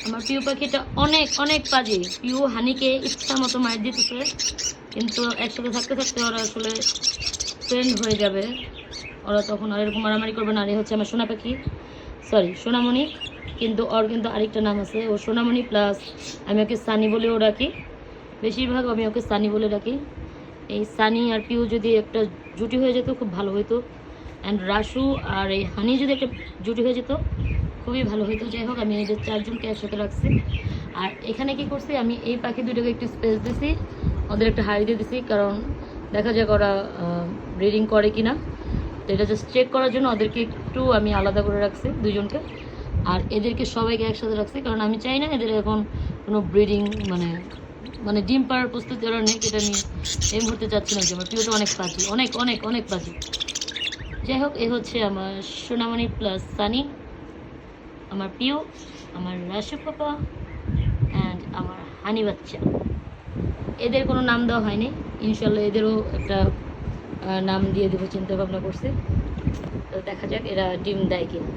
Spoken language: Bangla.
আমার পিউ পাখিটা অনেক অনেক বাজে। পিউ হানিকে ইচ্ছা মতো মার দিতেছে, কিন্তু একসাথে থাকতে থাকতে ওরা আসলে ফ্রেন্ড হয়ে যাবে, ওরা তখন আর এরকম মারামারি করবে না। আর এই হচ্ছে আমার সোনা পাখি, সরি সোনামণি, কিন্তু ওর কিন্তু আরেকটা নাম আছে, ও সোনামণি প্লাস আমি ওকে সানি বলেও ডাকি, বেশিরভাগ আমি ওকে সানি বলে ডাকি। এই সানি আর পিউ যদি একটা জুটি হয়ে যেত খুব ভালো হতো, অ্যান্ড রাসু আর এই হানি যদি একটা জুটি হয়ে যেত খুবই ভালো হতো। যাই হোক, আমি এদের চারজনকে একসাথে রাখছি। আর এখানে কি করছি, আমি এই পাখি দুটোকে একটু স্পেস দিছি, ওদের একটা হাড়ি দিয়ে দিছি, কারণ দেখা যাক ওরা ব্রিডিং করে কি না। তো এটা জাস্ট চেক করার জন্য ওদেরকে একটু আমি আলাদা করে রাখছি দুজনকে, আর এদেরকে সবাইকে একসাথে রাখছি, কারণ আমি চাই না এদের এখন কোনো ব্রিডিং মানে মানে ডিম পাড়ার প্রস্তুতি ওরা নেই, এটা নিয়ে এই মুহূর্তে চাচ্ছি না। আমার প্রিয়টা অনেক বাজি, অনেক অনেক অনেক বাজি। যাই হোক, এ হচ্ছে আমার সোনামণি প্লাস সানি, আমার প্রিয়, আমার রাশু পাপা অ্যান্ড আমার হানি বাচ্চা। এদের কোনো নাম দেওয়া হয়নি, ইনশাল্লাহ এদেরও একটা নাম দিয়ে দেবো চিন্তা ভাবনা করছে। তো দেখা যাক এরা ডিম দেয় কিনা।